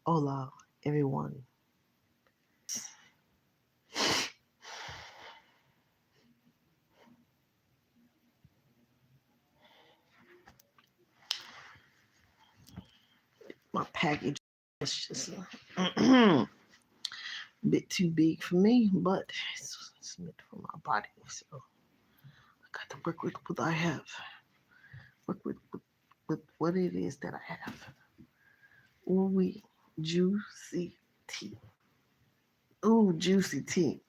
Hola, everyone. My package is just a bit too big for me, but it's meant for my body. So I got to work with what I have. Work with what it is that I have. Ooh, juicy tea. Ooh, juicy tea.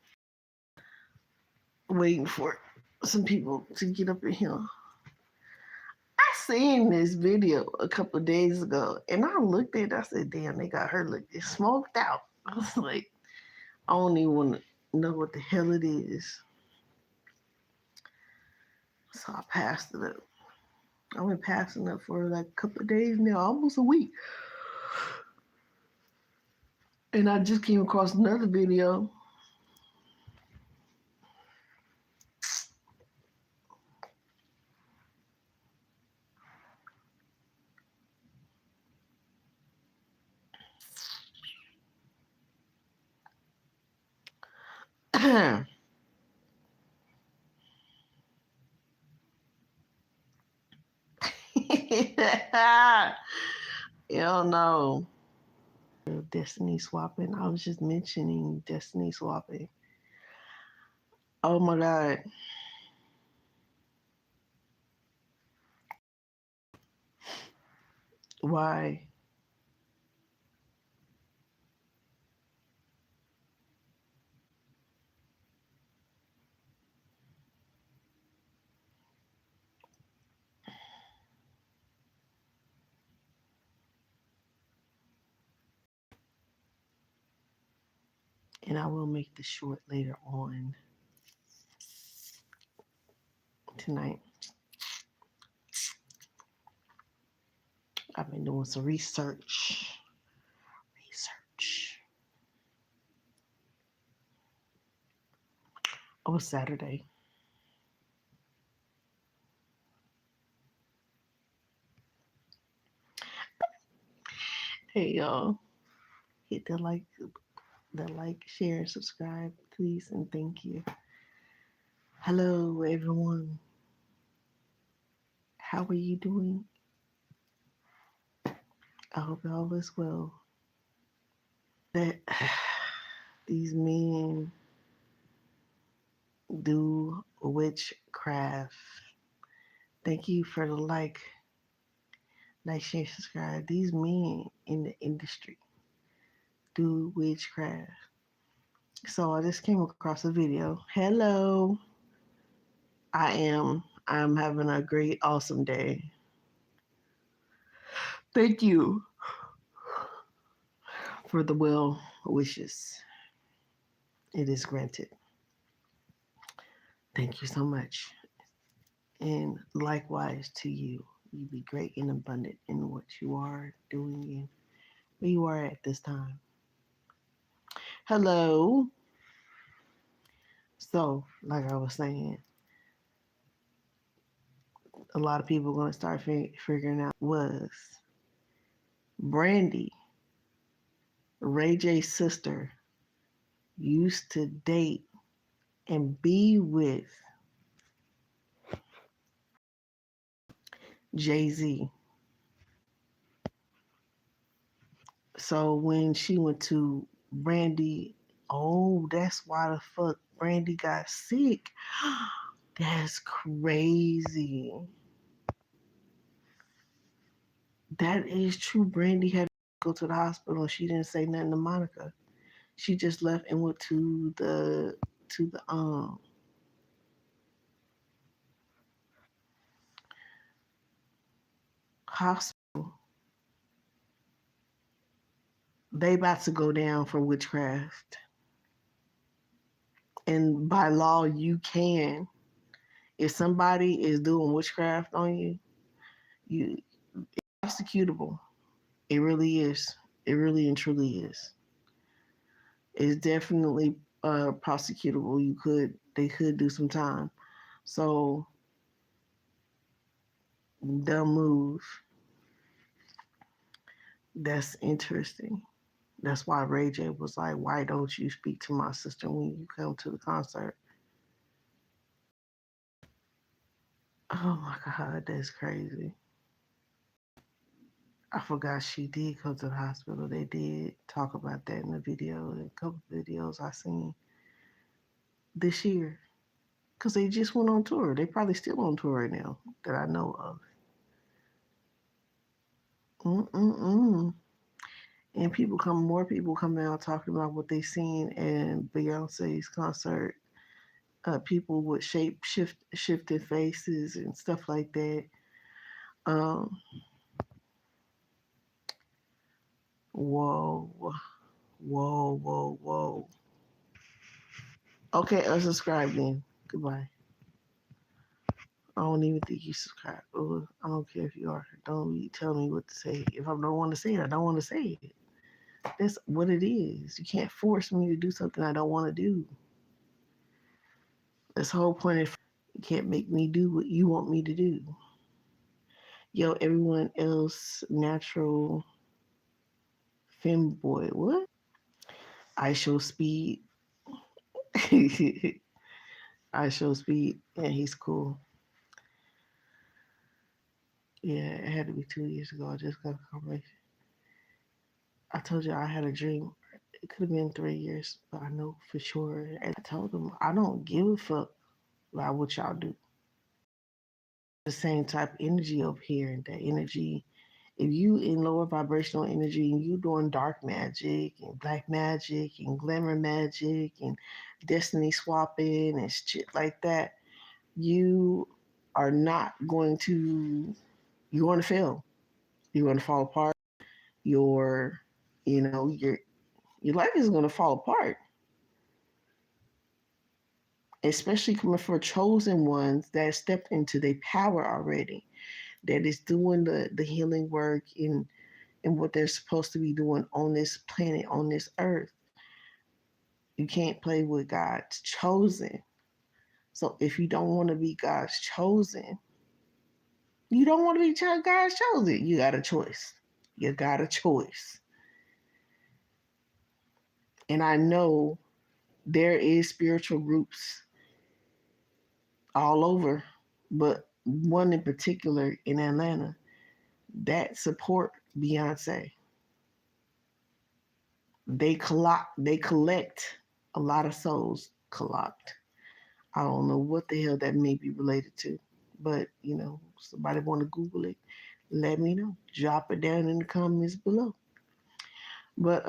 Waiting for some people to get up in here. I seen this video a couple of days ago, and I looked at it. I said, "Damn, they got her look smoked out." I was like, I don't even want to know what the hell it is. So I passed it up. I've been passing it for like a couple of days now, almost a week. And I just came across another video. Hell no. Destiny swapping. I was just mentioning destiny swapping. Oh my God. Why? And I will make this short later on tonight. I've been doing some research. It was Saturday. Hey y'all, hit the like, share, and subscribe, please, and thank you. Hello, everyone. How are you doing? I hope all is well. That these men do witchcraft. Thank you for the like, share, subscribe. These men in the industry do witchcraft. So I just came across a video. Hello. I'm having a great, awesome day. Thank you for the well wishes. It is granted. Thank you so much. And likewise to you. You be great and abundant in what you are doing and where you are at this time. Hello. So, like I was saying, a lot of people are going to start figuring out was Brandy, Ray J's sister, used to date and be with Jay-Z. So when she went to Brandy, oh, that's why the fuck Brandy got sick. That's crazy. That is true. Brandy had to go to the hospital. She didn't say nothing to Monica. She just left and went to the hospital. They about to go down for witchcraft. And by law, you can. If somebody is doing witchcraft on you, you it's prosecutable. It really is. It really and truly is. It's definitely prosecutable. They could do some time. So they'll move. That's interesting. That's why Ray J was like, "Why don't you speak to my sister when you come to the concert?" Oh my God, that's crazy. I forgot she did come to the hospital. They did talk about that in the video, in a couple of videos I seen this year. Because they just went on tour. They probably still on tour right now that I know of. Mm-mm-mm. And more people come out talking about what they seen in Beyonce's concert. People with shifted faces and stuff like that. Um, whoa, whoa, whoa, whoa. Okay, unsubscribe then. Goodbye. I don't even think you subscribe. I don't care if you are. Don't tell me what to say. If I don't want to say it, I don't want to say it. That's what it is. You can't force me to do something I don't want to do. That's the whole point of you can't make me do what you want me to do. Yo, everyone else, natural femboy. What? I show speed. I show speed. Yeah, he's cool. Yeah, it had to be 2 years ago. I just got a confirmation. I told you I had a dream. It could have been 3 years, but I know for sure. And I told him I don't give a fuck about what y'all do. The same type of energy over here, and that energy. If you in lower vibrational energy and you doing dark magic and black magic and glamour magic and destiny swapping and shit like that, you are not going to. You're going to fail. You're going to fall apart. Your, your life is going to fall apart, especially coming from chosen ones that stepped into their power already, that is doing the healing work and what they're supposed to be doing on this planet, on this earth. You can't play with God's chosen. So if you don't want to be God's chosen, you don't want to be God's chosen. You got a choice. You got a choice. And I know there is spiritual groups all over, but one in particular in Atlanta that support Beyonce. They collect a lot of souls. Collect. I don't know what the hell that may be related to, but somebody want to Google it, let me know. Drop it down in the comments below. But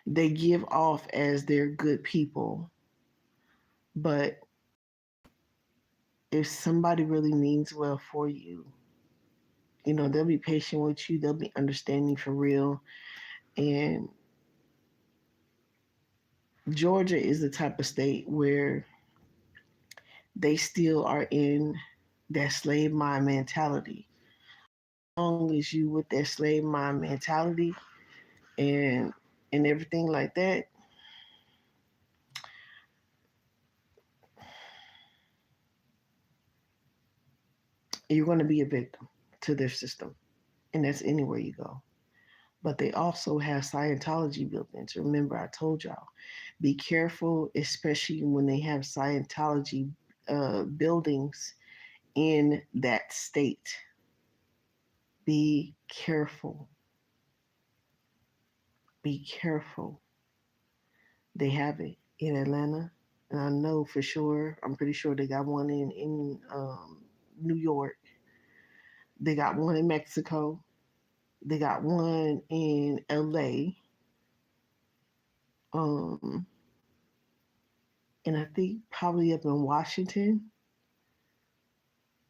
they give off as they're good people, but if somebody really means well for you, they'll be patient with you. They'll be understanding for real. And Georgia is the type of state where they still are in that slave mind mentality. As long as you with that slave mind mentality and everything like that, you're going to be a victim to their system, and that's anywhere you go. But they also have Scientology buildings. Remember, I told y'all, be careful, especially when they have Scientology buildings in that state. Be careful. Be careful. They have it in Atlanta, and I know for sure. I'm pretty sure they got one in New York. They got one in Mexico. They got one in LA. Um, and I think probably up in Washington.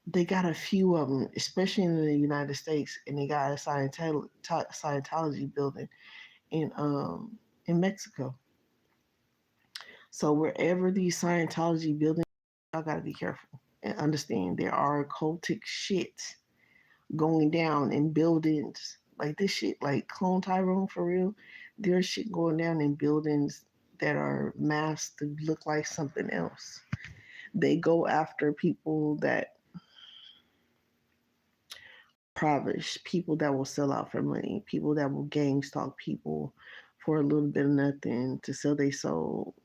They got a few of them, especially in the United States, and they got a Scientology building in Mexico. So wherever these Scientology buildings, y'all gotta be careful and understand there are occultic shit going down in buildings like this shit, like Clone Tyrone for real. There's shit going down in buildings that are masked to look like something else. They go after people that impoverished, people that will sell out for money, people that will gang stalk people for a little bit of nothing to sell their soul.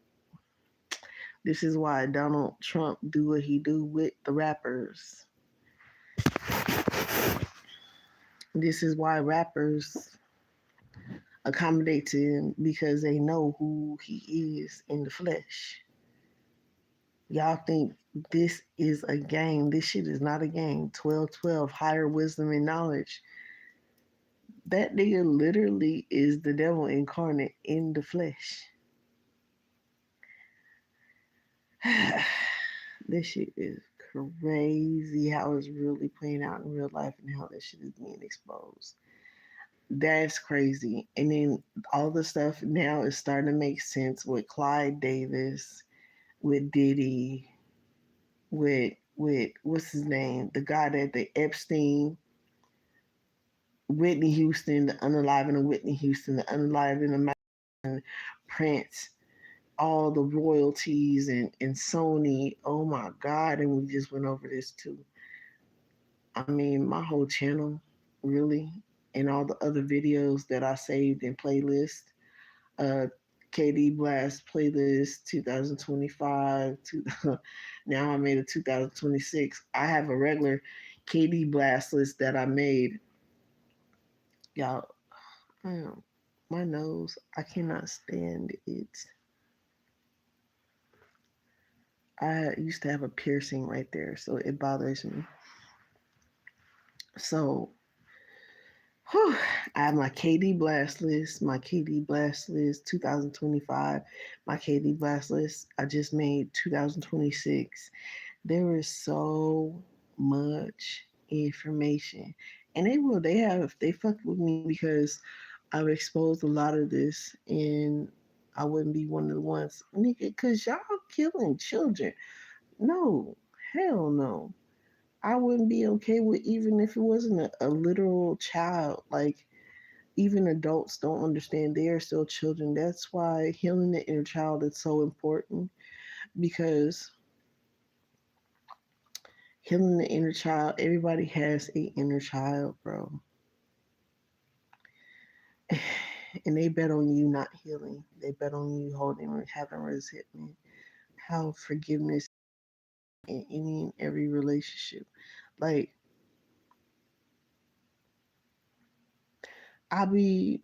This is why Donald Trump do what he do with the rappers. This is why rappers accommodate to him because they know who he is in the flesh. Y'all think this is a game. This shit is not a game. 12, higher wisdom and knowledge. That nigga literally is the devil incarnate in the flesh. This shit is crazy how it's really playing out in real life and how this shit is being exposed. That's crazy. And then all the stuff now is starting to make sense with Clyde Davis, with Diddy, with what's his name? The guy that the Epstein, Whitney Houston, the unaliving of Whitney Houston, the unaliving of Prince, all the royalties and Sony. Oh my God. And we just went over this too. I mean, my whole channel, really, and all the other videos that I saved in playlist, uh, KD Blast playlist 2025. Now I made a 2026. I have a regular KD Blast list that I made. Y'all, my nose, I cannot stand it. I used to have a piercing right there, so it bothers me. So, whew, I have my KD Blast list, 2025, my KD Blast list. I just made 2026. There is so much information. And they fucked with me because I've exposed a lot of this and I wouldn't be one of the ones, nigga, because y'all killing children. No, hell no. I wouldn't be okay with even if it wasn't a literal child. Like, even adults don't understand they are still children. That's why healing the inner child is so important because healing the inner child, everybody has a inner child, bro. And they bet on you not healing. They bet on you holding or having resentment, how forgiveness in any and every relationship. Like, I be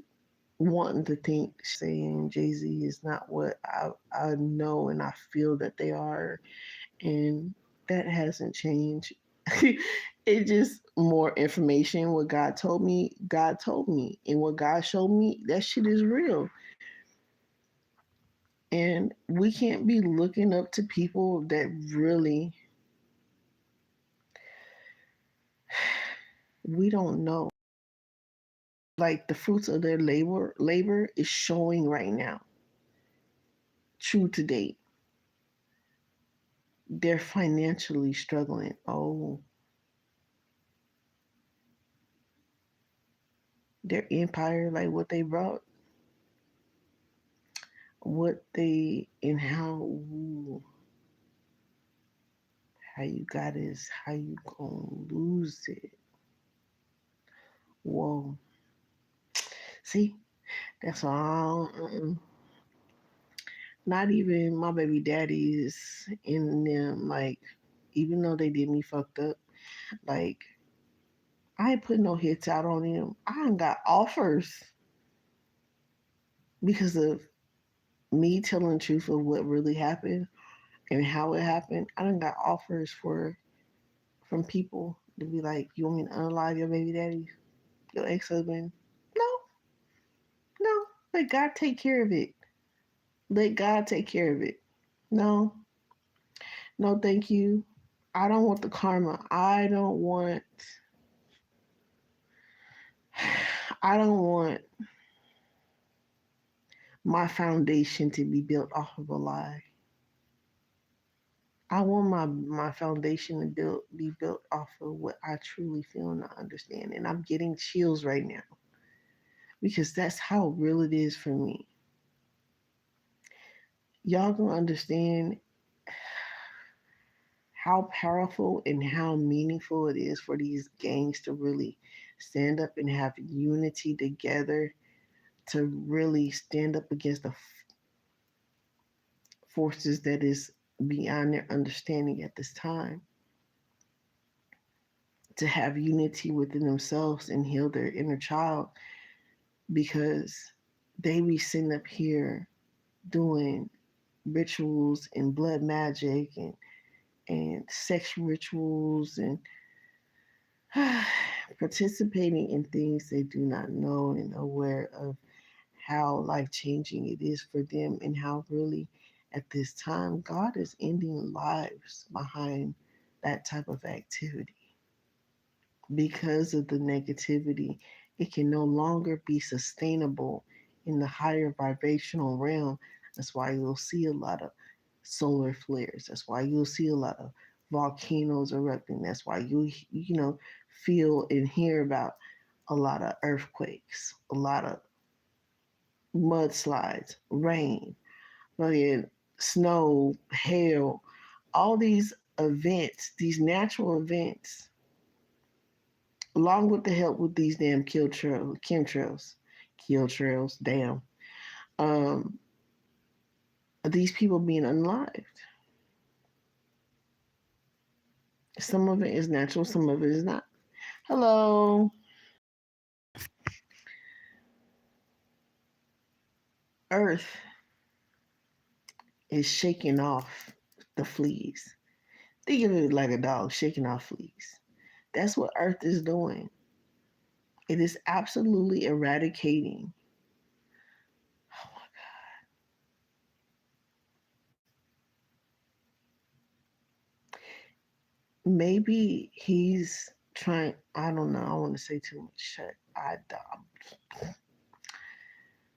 wanting to think saying Jay-Z is not what I know and I feel that they are. And that hasn't changed. It just more information. What God told me, God told me. And what God showed me, that shit is real. And we can't be looking up to people that really we don't know. Like the fruits of their labor is showing right now. True to date. They're financially struggling. Oh, their empire, like what they brought, what they and how you got is how you gonna lose it. Whoa. See, that's all. Not even my baby daddies in them. Like, even though they did me fucked up, like I ain't put no hits out on them. I ain't got offers because of me telling the truth of what really happened and how it happened. I done got offers from people to be like, "You want me to unalive your baby daddy, your ex husband?" No, no. Let God take care of it. Let God take care of it. No, no, thank you. I don't want the karma. I don't want my foundation to be built off of a lie. I want my foundation to be built off of what I truly feel and I understand. And I'm getting chills right now because that's how real it is for me. Y'all gonna understand how powerful and how meaningful it is for these gangs to really stand up and have unity together to really stand up against the forces that is beyond their understanding at this time, to have unity within themselves and heal their inner child, because they be sitting up here doing rituals and blood magic and sex rituals and participating in things they do not know and aware of how life changing it is for them, and how really at this time God is ending lives behind that type of activity. Because of the negativity, it can no longer be sustainable in the higher vibrational realm. That's why you'll see a lot of solar flares. That's why you'll see a lot of volcanoes erupting. That's why you feel and hear about a lot of earthquakes, a lot of mudslides, rain, fucking snow, hail, all these events, these natural events, along with the help with these damn kill trails, damn, um, these people being unlived. Some of it is natural, some of it is not. Hello. Earth is shaking off the fleas. Think of it like a dog shaking off fleas. That's what Earth is doing. It is absolutely eradicating. Oh my God. Maybe he's trying. I don't know. I want to say too much. Shut.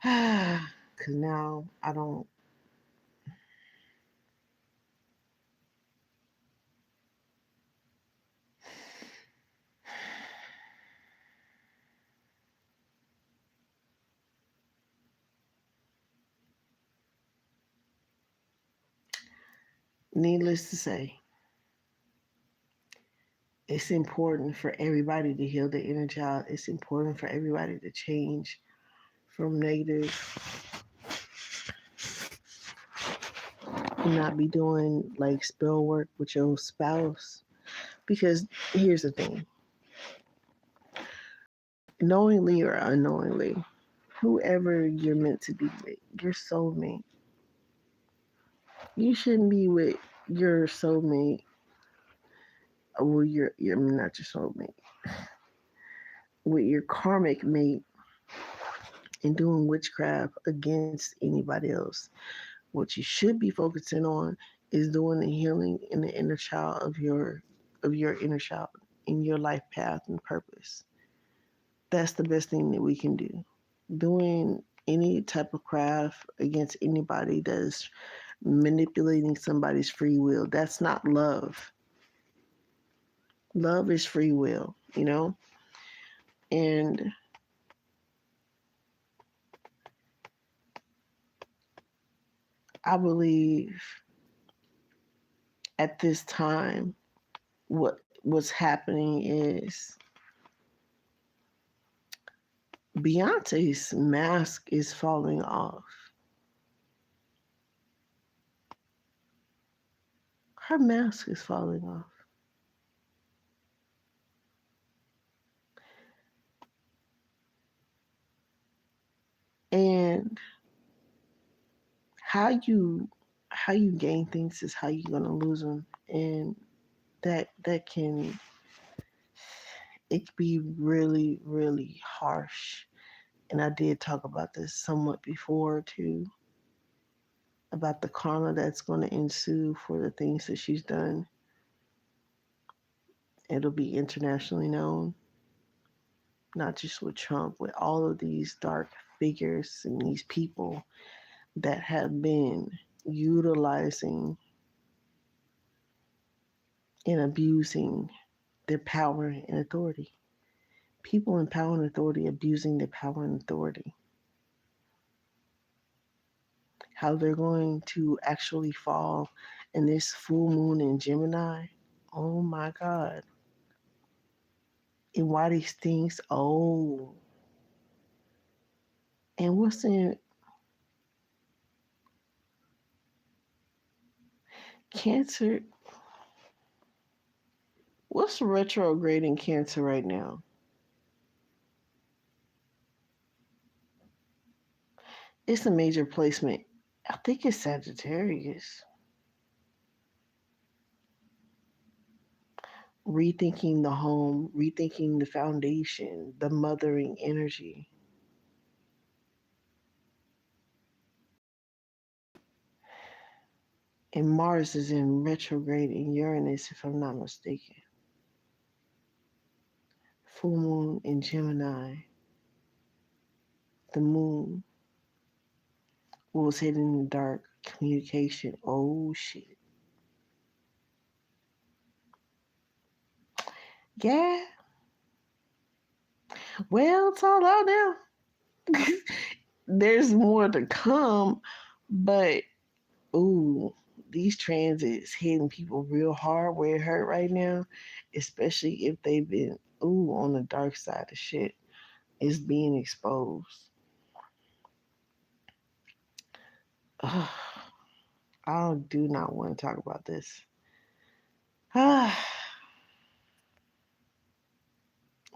Because now I don't. Needless to say, it's important for everybody to heal the inner child. It's important for everybody to change from negative and not be doing like spell work with your spouse. Because here's the thing, knowingly or unknowingly, whoever you're meant to be with, your soulmate, you shouldn't be with your soulmate, or your not your soulmate, with your karmic mate and doing witchcraft against anybody else. What you should be focusing on is doing the healing in the inner child of your inner child in your life path and purpose. That's the best thing that we can do. Doing any type of craft against anybody that's manipulating somebody's free will, that's not love. Love is free will. And I believe at this time, what's happening is Beyonce's mask is falling off. Her mask is falling off. And how you how you gain things is how you're gonna lose them. And that can it can be really, really harsh. And I did talk about this somewhat before too, about the karma that's going to ensue for the things that she's done. It'll be internationally known, not just with Trump, with all of these dark figures and these people that have been utilizing and abusing their power and authority. People in power and authority abusing their power and authority. How they're going to actually fall in this full moon in Gemini. Oh my God. And why these things? Oh. And what's in Cancer? What's retrograde in Cancer right now? It's a major placement. I think it's Sagittarius. Rethinking the home, rethinking the foundation, the mothering energy. And Mars is in retrograde in Uranus, if I'm not mistaken. Full moon in Gemini. The moon was hidden in the dark. Communication. Oh shit. Yeah. Well, it's all out now. There's more to come, but ooh, these transits hitting people real hard where it hurt right now, especially if they've been on the dark side of shit. It's being exposed. Ugh, I do not want to talk about this.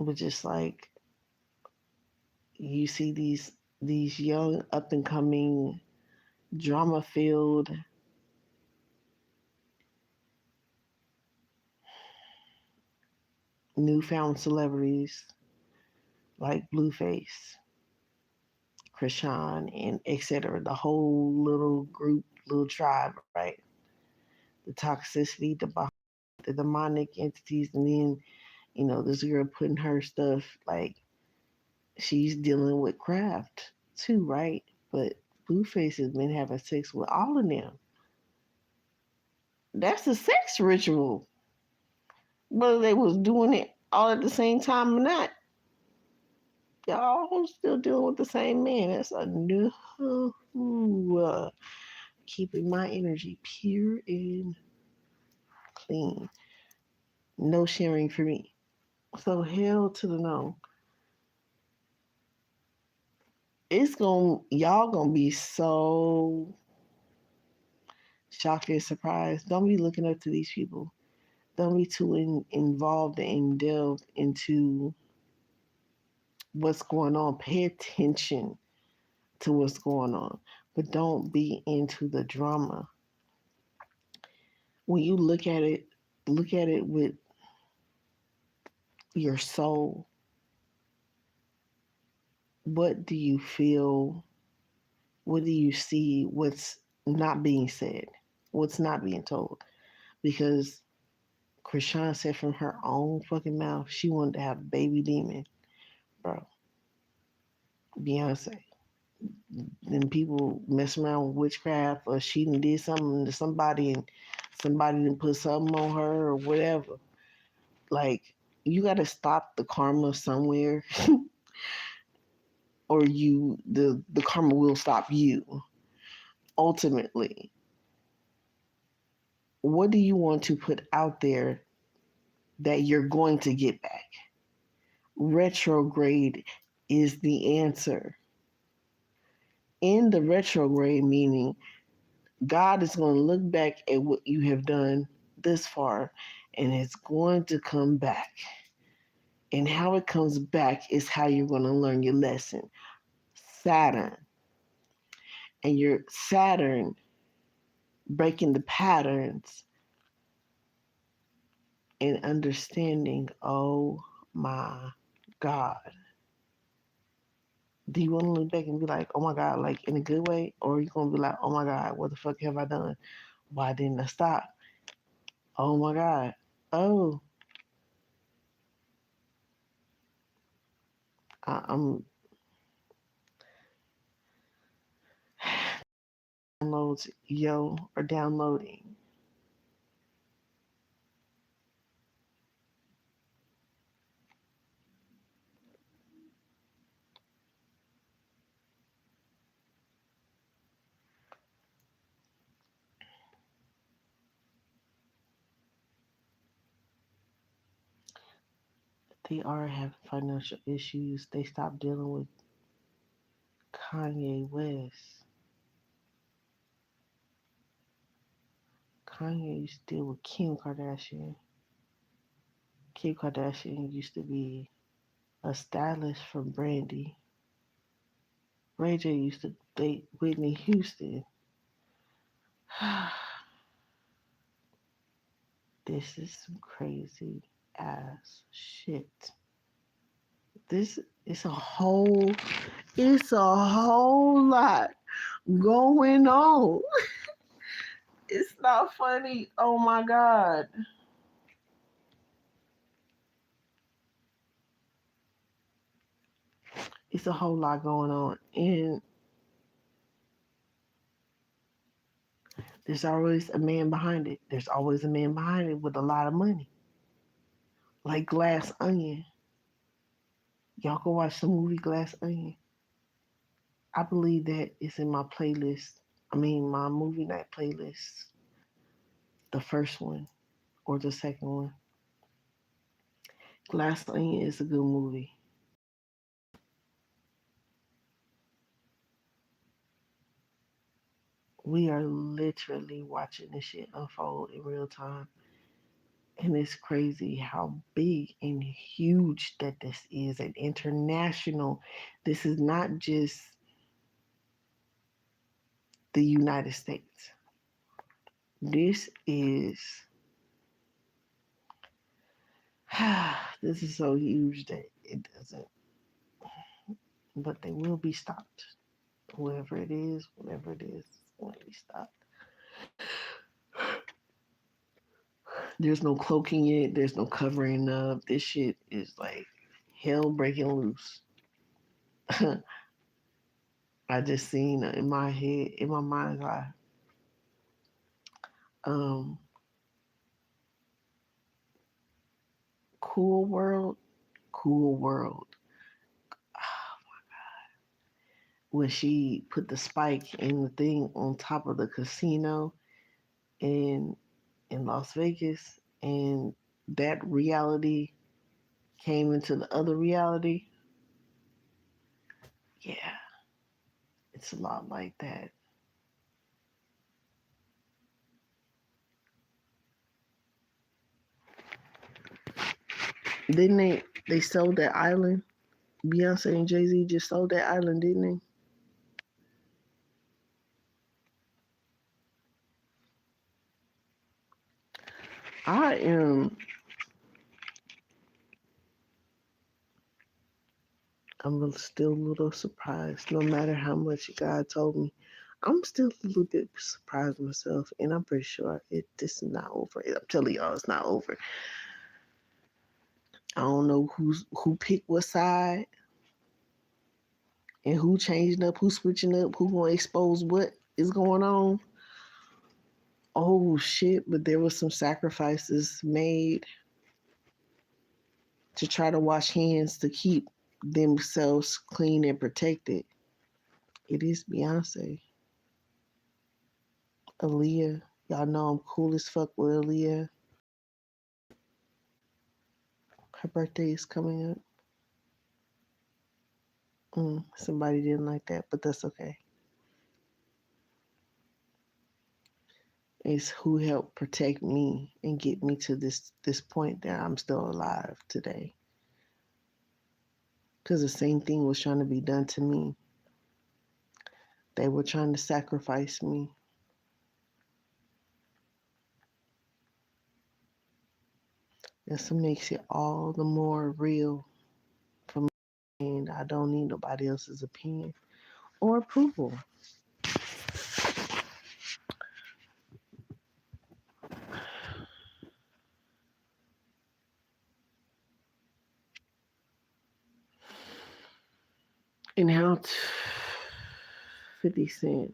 But just like you see these young up and coming drama filled newfound celebrities like Blueface, Krishan, and etc. The whole little group, little tribe, right? The toxicity, the demonic entities, and then this girl putting her stuff like she's dealing with craft too, right? But Blueface has been having sex with all of them. That's a sex ritual. Whether they was doing it all at the same time or not, y'all still dealing with the same man. That's a new keeping my energy pure and clean. No sharing for me. So hell to the no. Y'all gonna be so shocked and surprised. Don't be looking up to these people. Don't be too involved and delved into what's going on. Pay attention to what's going on, but don't be into the drama. When you look at it with your soul. What do you feel? What do you see? What's not being said? What's not being told? Because Krishan said from her own fucking mouth she wanted to have a baby demon, bro. Beyonce. Then people mess around with witchcraft or she did something to somebody and somebody didn't put something on her or whatever. Like, you got to stop the karma somewhere, or the karma will stop you. Ultimately, what do you want to put out there that you're going to get back? Retrograde is the answer. In the retrograde, meaning God is going to look back at what you have done this far and it's going to come back. And how it comes back is how you're going to learn your lesson. Saturn. And your Saturn breaking the patterns and understanding, oh my God. Do you want to look back and be like, oh my God, like in a good way? Or are you going to be like, oh my God, what the fuck have I done? Why didn't I stop? Oh my God. Oh, I'm downloads, are downloading. They are having financial issues. They stopped dealing with Kanye West. Kanye used to deal with Kim Kardashian. Kim Kardashian used to be a stylist for Brandy. Ray J used to date Whitney Houston. This is some crazy ass shit. This is it's a whole lot going on. It's not funny. Oh my God. It's a whole lot going on. And there's always a man behind it. There's always a man behind it with a lot of money. Like Glass Onion. Y'all go watch the movie Glass Onion. I believe that is in my playlist. I mean, my movie night playlist. The first one or the second one. Glass Onion is a good movie. We are literally watching this shit unfold in real time. And it's crazy how big and huge that this is and international. This is not just the United States. This is this is so huge that it doesn't, but they will be stopped. Whoever it is, whatever it is, will be stopped. There's no cloaking it. There's no covering up. This shit is like hell breaking loose. I just seen in my head, in my mind's eye, um, Cool World, Cool World. When she put the spike in the thing on top of the casino in Las Vegas, and that reality came into the other reality. Yeah, it's a lot like that. Didn't they sold that island? Beyonce and Jay-Z just sold that island, didn't they? I am I'm still a little surprised. No matter how much God told me, I'm still a little bit surprised myself, and I'm pretty sure this is not over. I'm telling y'all, it's not over. I don't know who picked what side and who changing up, who switching up, who gonna expose what is going on. Oh shit! But there was some sacrifices made to try to wash hands to keep themselves clean and protected. It is Beyonce, Aaliyah. Y'all know I'm cool as fuck with Aaliyah. Her birthday is coming up. Somebody didn't like that, but that's okay. It's who helped protect me and get me to this point that I'm still alive today. Because the same thing was trying to be done to me. They were trying to sacrifice me. This makes it all the more real for me. And I don't need nobody else's opinion or approval. And how 50 Cent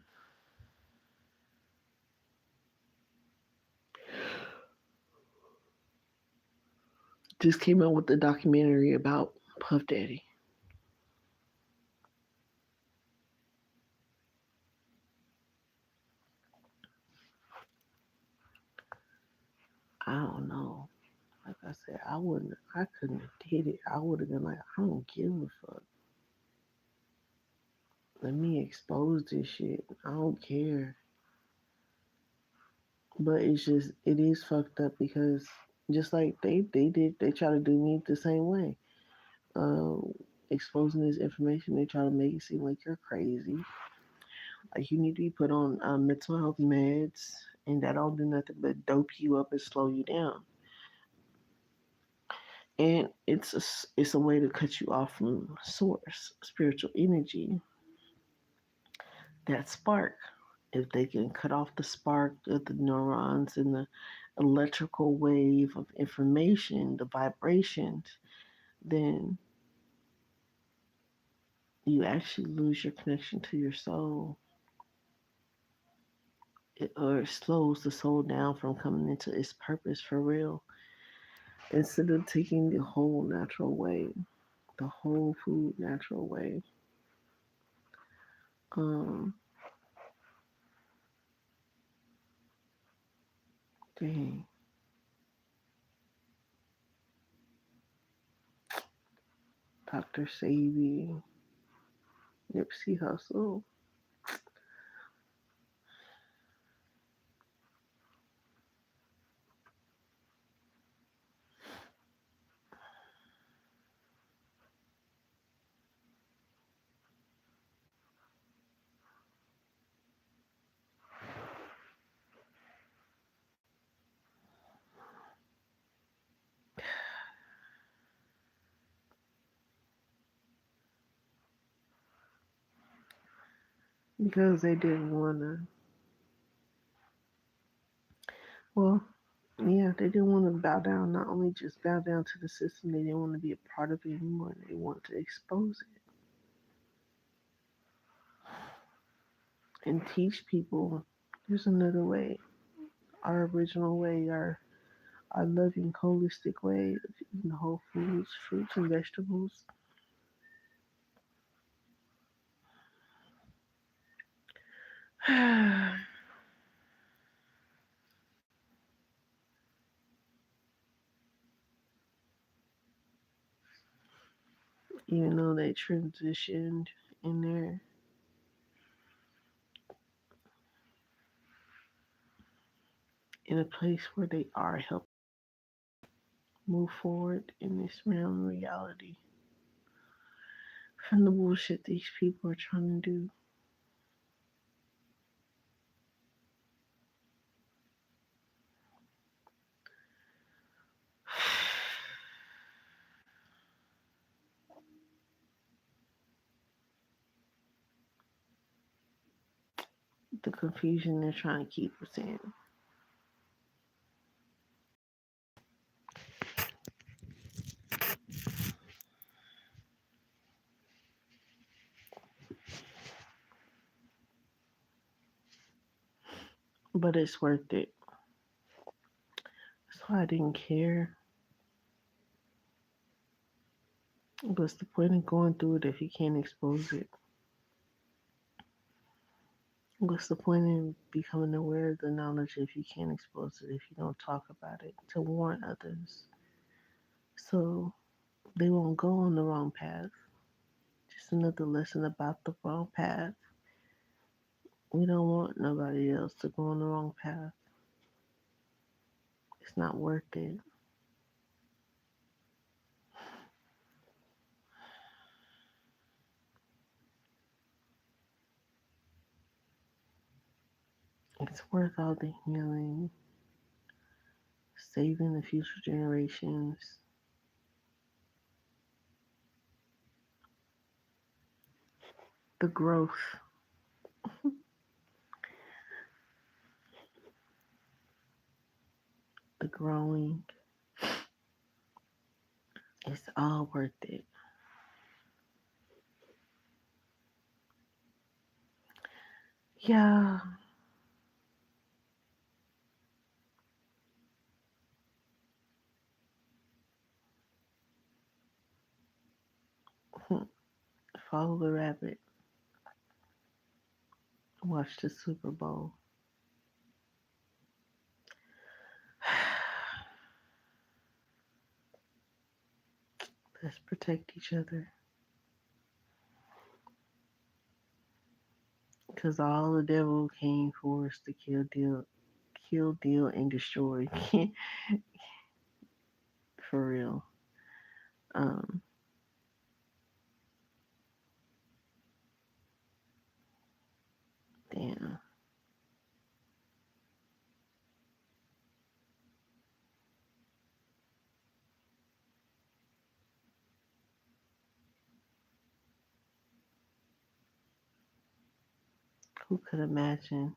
just came out with a documentary about Puff Daddy. I don't know. Like I said, I couldn't have did it. I would have been like, I don't give a fuck. Let me expose this shit. I don't care. But it is fucked up because just like they try to do me the same way. Uh, Exposing this information, they try to make it seem like you're crazy. Like you need to be put on mental health meds, and that don't do nothing but dope you up and slow you down. And it's a way to cut you off from source, spiritual energy, that spark. If they can cut off the spark of the neurons and the electrical wave of information, the vibrations, then you actually lose your connection to your soul. Or it slows the soul down from coming into its purpose for real. Instead of taking the whole natural way, the whole food natural way. Um, Dang, Dr. Savy, Nipsey Hussle. Because they didn't want to, well, yeah, they didn't want to bow down, not only just bow down to the system, they didn't want to be a part of it anymore. They wanted to expose it and teach people there's another way, our original way, our loving, holistic way of eating whole foods, fruits, and vegetables. Even though they transitioned and they're in a place where they are helping move forward in this realm of reality from the bullshit these people are trying to do. The confusion they're trying to keep us in. But it's worth it. That's why I didn't care. What's the point of going through it if you can't expose it? What's the point in becoming aware of the knowledge if you can't expose it, if you don't talk about it to warn others? So they won't go on the wrong path. Just another lesson about the wrong path. We don't want nobody else to go on the wrong path. It's not worth it. It's worth all the healing, saving the future generations, the growth, the growing. It's all worth it. Yeah. Follow the rabbit. Watch the Super Bowl. Let's protect each other. Because all the devil came for us to kill, deal, and destroy. For real. Um, Damn. Who could imagine?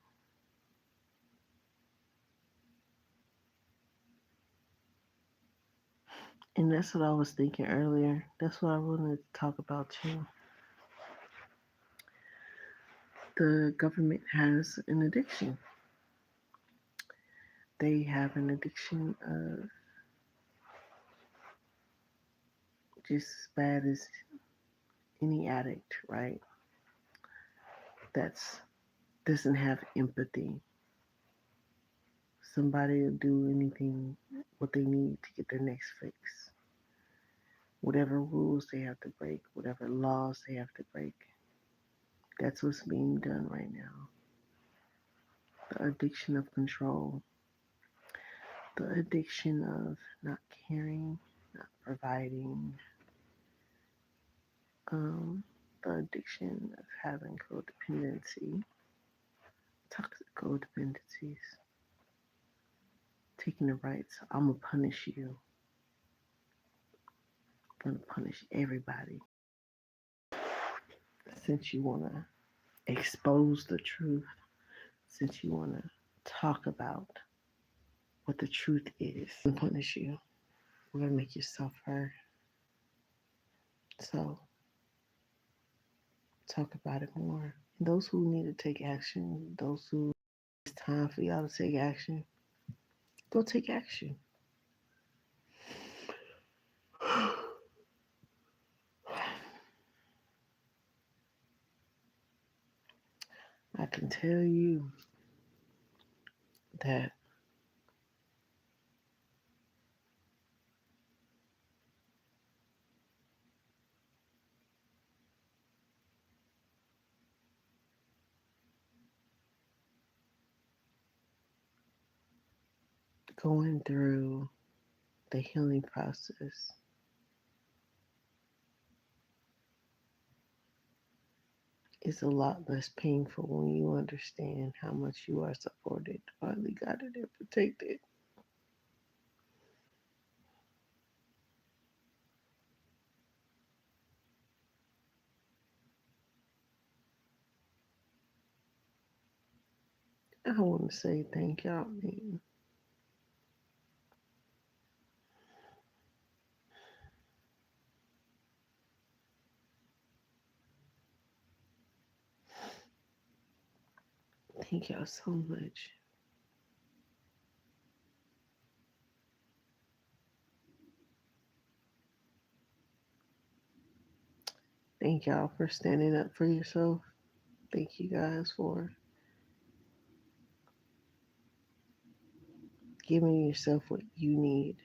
And that's what I was thinking earlier. That's what I wanted to talk about too. The government has an addiction. They have an addiction of just as bad as any addict, right? That's doesn't have empathy. Somebody will do anything what they need to get their next fix. Whatever rules they have to break, whatever laws they have to break. That's what's being done right now. The addiction of control, the addiction of not caring, not providing, the addiction of having codependency, toxic codependencies, taking the rights. I'm gonna punish you. I'm gonna punish everybody. Since you wanna expose the truth, since you wanna talk about what the truth is, and punish you. We're gonna make you suffer. So talk about it more. And those who need to take action, those who it's time for y'all to take action, go take action. I can tell you that going through the healing process is a lot less painful when you understand how much you are supported, finally guided, and protected. I want to say thank y'all, man. Thank y'all so much. Thank y'all for standing up for yourself. Thank you guys for giving yourself what you need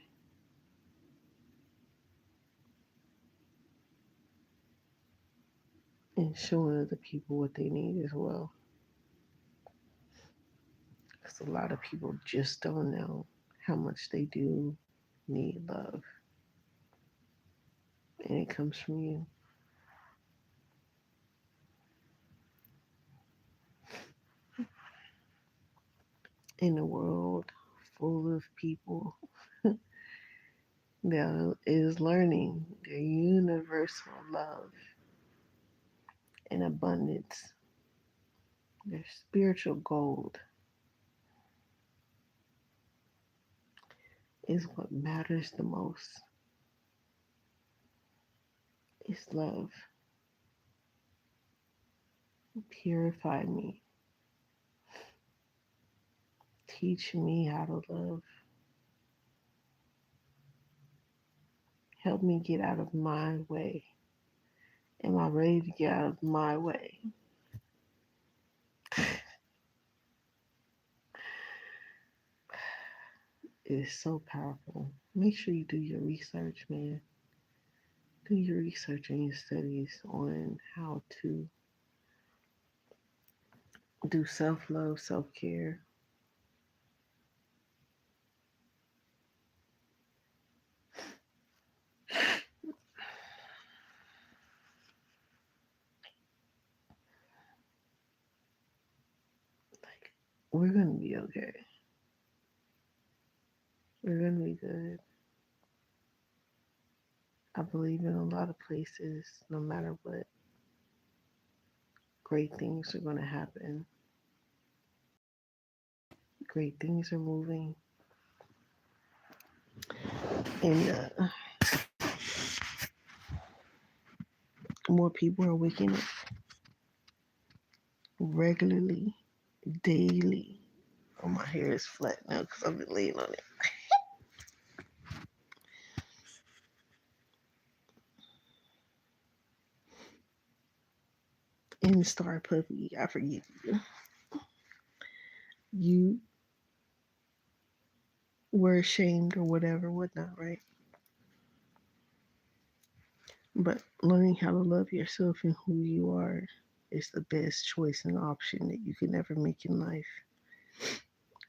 and showing other people what they need as well. Because a lot of people just don't know how much they do need love. And it comes from you. In a world full of people that is learning their universal love and abundance, their spiritual gold is what matters the most. Is love. Purify me. Teach me how to love. Help me get out of my way. Am I ready to get out of my way? It is so powerful. Make sure you do your research, man. do your research and your studies on how to do self love, self care. Like, we're going to be okay. We're going to be good. I believe in a lot of places, no matter what, great things are going to happen. Great things are moving. And more people are waking up regularly, daily. Oh, my hair is flat now because I've been laying on it. And Star Puppy, I forgive you. You were ashamed or whatever, whatnot, right? But learning how to love yourself and who you are is the best choice and option that you can ever make in life.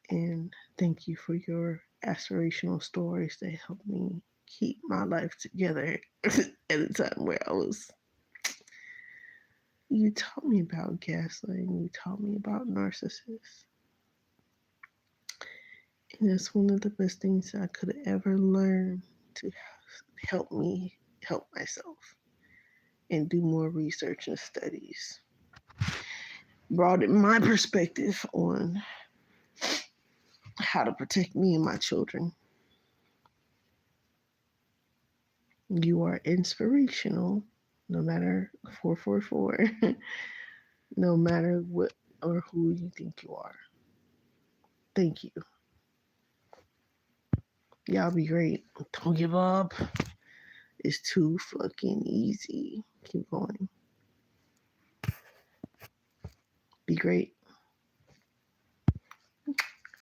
And thank you for your aspirational stories that helped me keep my life together at a time where I was. You taught me about gaslighting, you taught me about narcissists. And that's one of the best things I could ever learn to help me help myself and do more research and studies. Broaden my perspective on how to protect me and my children. You are inspirational, no matter 444, no matter what or who you think you are. Thank you. Y'all be great. Don't give up. It's too fucking easy. Keep going. Be great.